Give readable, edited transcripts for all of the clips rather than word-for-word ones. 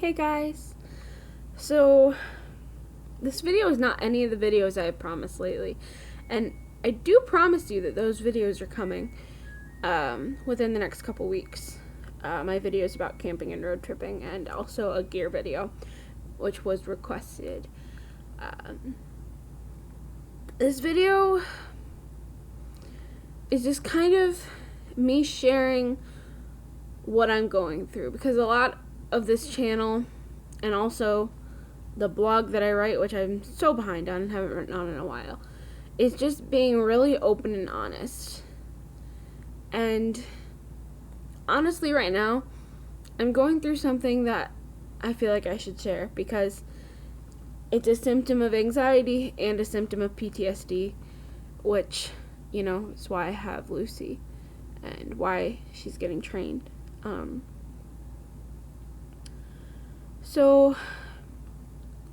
Hey guys, so this video is not any of the videos I have promised lately, and I do promise you that those videos are coming within the next couple weeks. My videos about camping and road tripping, and also a gear video, which was requested. This video is just kind of me sharing what I'm going through, because a lot of this channel and also the blog that I write, which I'm so behind on and haven't written on in a while, is just being really open and honest. And honestly, right now, I'm going through something that I feel like I should share because it's a symptom of anxiety and a symptom of PTSD, which, is why I have Lucy and why she's getting trained. So,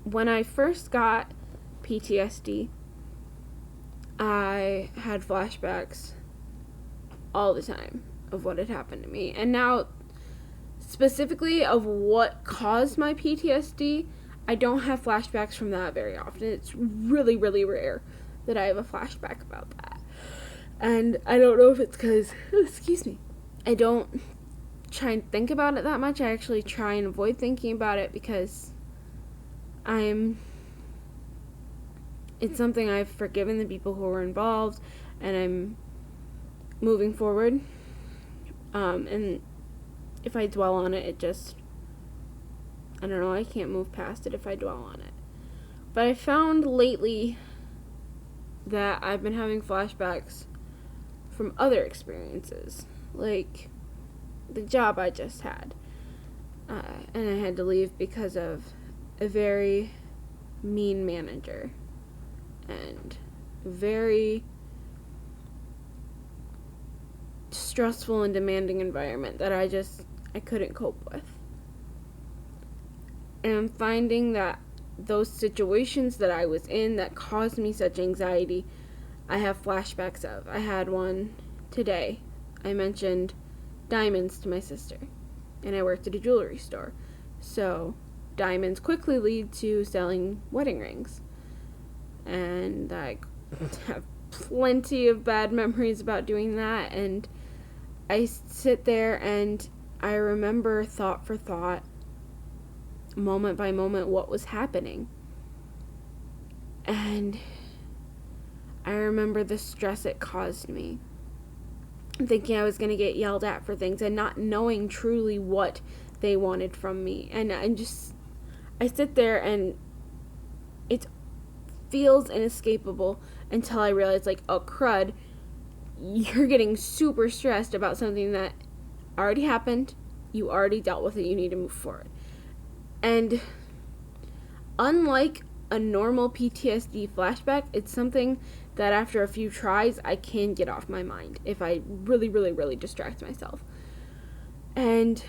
when I first got PTSD, I had flashbacks all the time of what had happened to me. And now, specifically of what caused my PTSD, I don't have flashbacks from that very often. It's really, really rare that I have a flashback about that. And I don't know if it's because, I don't try and think about it that much. I actually try and avoid thinking about it because it's something I've forgiven the people who were involved, and I'm moving forward. And if I dwell on it, I don't know, I can't move past it if I dwell on it. But I found lately that I've been having flashbacks from other experiences, like the job I just had. And I had to leave because of a very mean manager and very stressful and demanding environment that I couldn't cope with. And I'm finding that those situations that I was in that caused me such anxiety, I have flashbacks of. I had one today. I mentioned diamonds to my sister, and I worked at a jewelry store. So diamonds quickly lead to selling wedding rings. And I have plenty of bad memories about doing that, and I sit there and I remember thought for thought, moment by moment, what was happening. And I remember the stress it caused me, thinking I was going to get yelled at for things and not knowing truly what they wanted from me. And I sit there and it feels inescapable until I realize, like, oh crud, you're getting super stressed about something that already happened, you already dealt with it, you need to move forward. And unlike a normal PTSD flashback, it's something that after a few tries, I can get off my mind if I really, really, really distract myself. And,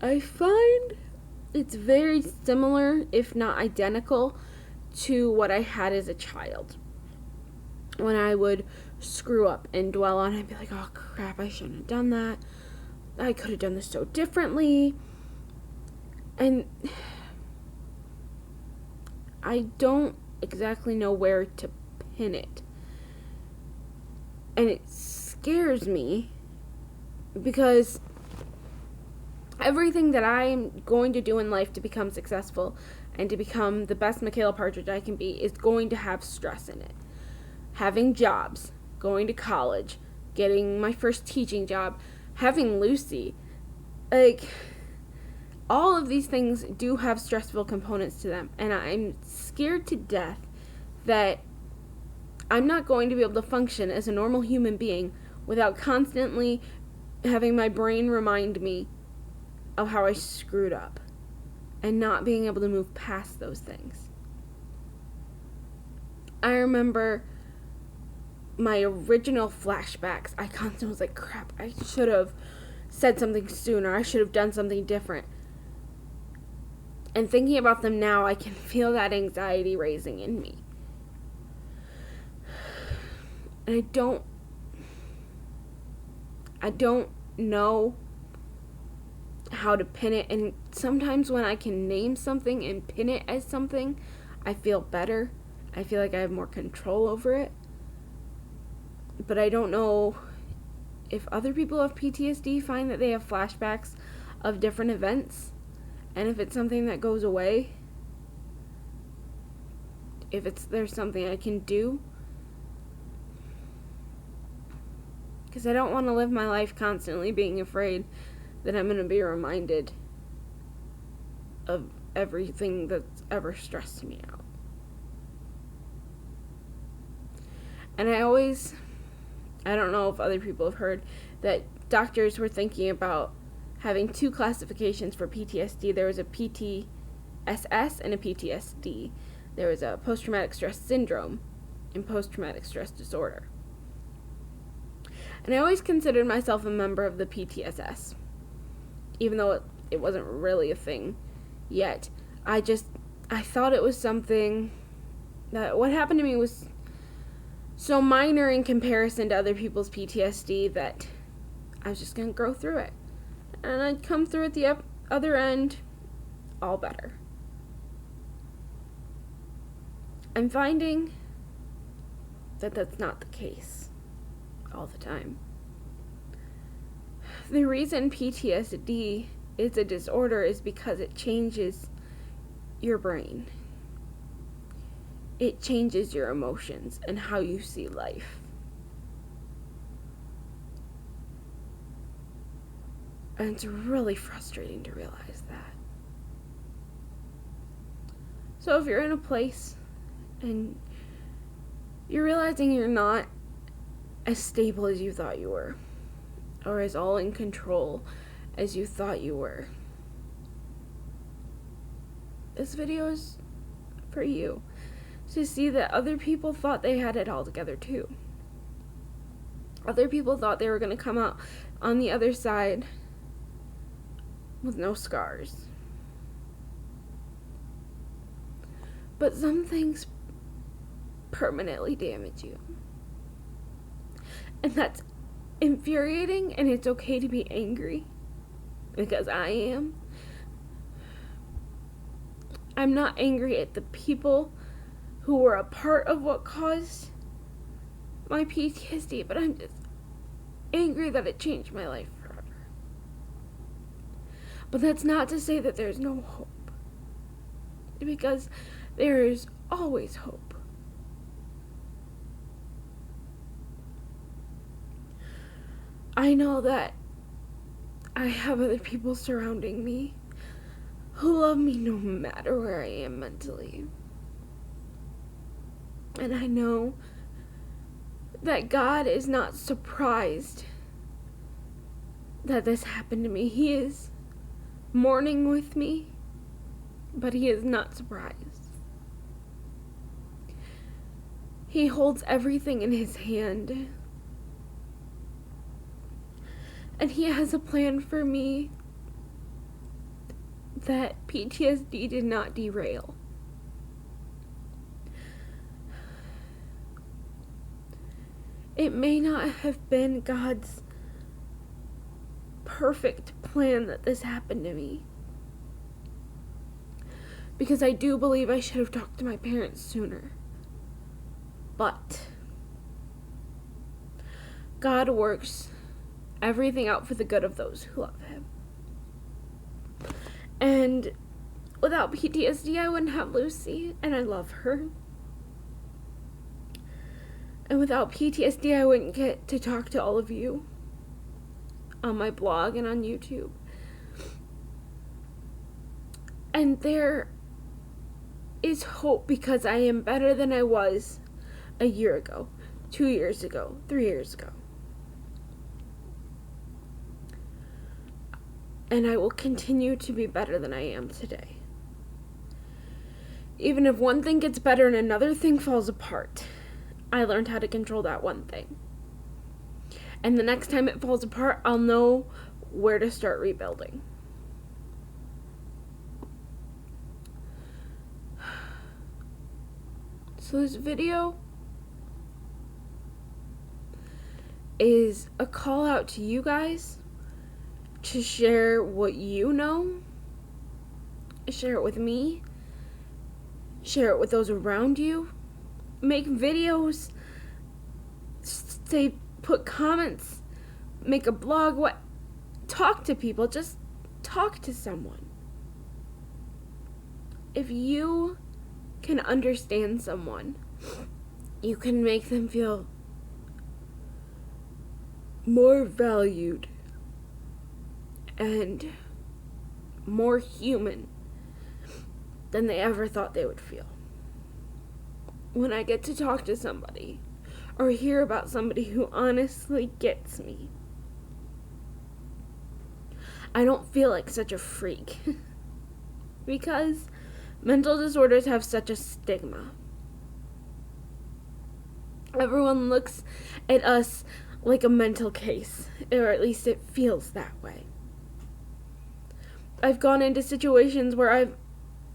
I find it's very similar, if not identical, to what I had as a child. When I would screw up and dwell on it and be like, oh crap, I shouldn't have done that. I could have done this so differently. And I don't exactly know where to pin it. And it scares me because everything that I'm going to do in life to become successful and to become the best Michaela Partridge I can be is going to have stress in it. Having jobs, going to college, getting my first teaching job, having Lucy, all of these things do have stressful components to them, and I'm scared to death that I'm not going to be able to function as a normal human being without constantly having my brain remind me of how I screwed up and not being able to move past those things. I remember my original flashbacks, I constantly was like, crap, I should have said something sooner, I should have done something different. And thinking about them now, I can feel that anxiety raising in me. And I don't know how to pin it. And sometimes when I can name something and pin it as something, I feel better. I feel like I have more control over it. But I don't know if other people of PTSD find that they have flashbacks of different events, and if it's something that goes away, if there's something I can do. Because I don't want to live my life constantly being afraid that I'm going to be reminded of everything that's ever stressed me out. And I don't know if other people have heard that doctors were thinking about having 2 classifications for PTSD. There was a PTSS and a PTSD. There was a post-traumatic stress syndrome and post-traumatic stress disorder. And I always considered myself a member of the PTSS, even though it wasn't really a thing yet. I thought it was something that what happened to me was so minor in comparison to other people's PTSD that I was just going to grow through it. And I'd come through at the other end all better. I'm finding that that's not the case all the time. The reason PTSD is a disorder is because it changes your brain. It changes your emotions and how you see life. And it's really frustrating to realize that. So if you're in a place and you're realizing you're not as stable as you thought you were, or as all in control as you thought you were, this video is for you. To see that other people thought they had it all together too. Other people thought they were going to come out on the other side with no scars. But some things permanently damage you. And that's infuriating, and it's okay to be angry, because I am. I'm not angry at the people who were a part of what caused my PTSD, but I'm just angry that it changed my life forever. But that's not to say that there's no hope, because there is always hope. I know that I have other people surrounding me who love me no matter where I am mentally. And I know that God is not surprised that this happened to me. He is mourning with me, but He is not surprised. He holds everything in His hand. And He has a plan for me that PTSD did not derail. It may not have been God's perfect plan that this happened to me, because I do believe I should have talked to my parents sooner. But God works everything out for the good of those who love Him. And without PTSD, I wouldn't have Lucy, and I love her. And without PTSD, I wouldn't get to talk to all of you on my blog and on YouTube. And there is hope, because I am better than I was a year ago, 2 years ago, 3 years ago. And I will continue to be better than I am today. Even if one thing gets better and another thing falls apart, I learned how to control that one thing. And the next time it falls apart, I'll know where to start rebuilding. So this video is a call out to you guys to share what you know, share it with me, share it with those around you, make videos, say, put comments, make a blog, talk to people, just talk to someone. If you can understand someone, you can make them feel more valued and more human than they ever thought they would feel. When I get to talk to somebody or hear about somebody who honestly gets me, I don't feel like such a freak. Because mental disorders have such a stigma. Everyone looks at us like a mental case, or at least it feels that way. I've gone into situations where I've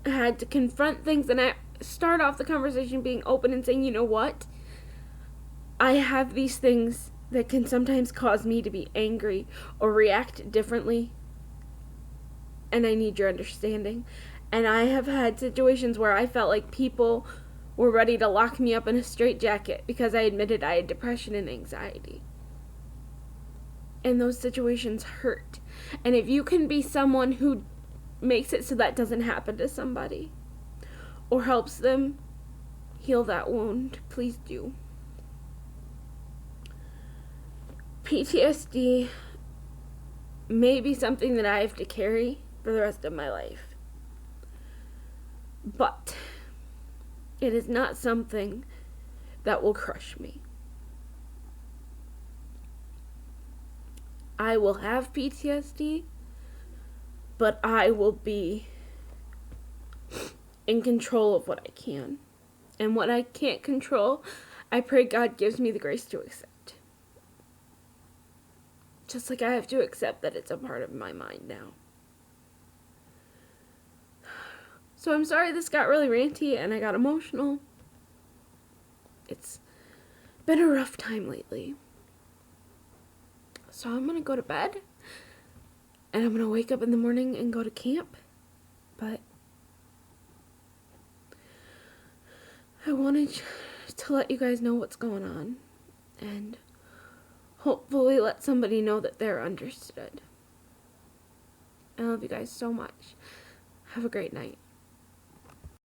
had to confront things, and I start off the conversation being open and saying, you know what? I have these things that can sometimes cause me to be angry or react differently, and I need your understanding. And I have had situations where I felt like people were ready to lock me up in a straitjacket because I admitted I had depression and anxiety. And those situations hurt. And if you can be someone who makes it so that doesn't happen to somebody, or helps them heal that wound, please do. PTSD may be something that I have to carry for the rest of my life. But it is not something that will crush me. I will have PTSD, but I will be in control of what I can. And what I can't control, I pray God gives me the grace to accept. Just like I have to accept that it's a part of my mind now. So I'm sorry this got really ranty and I got emotional. It's been a rough time lately. So I'm gonna go to bed, and I'm gonna wake up in the morning and go to camp. But I wanted to let you guys know what's going on, and hopefully let somebody know that they're understood. I love you guys so much. Have a great night.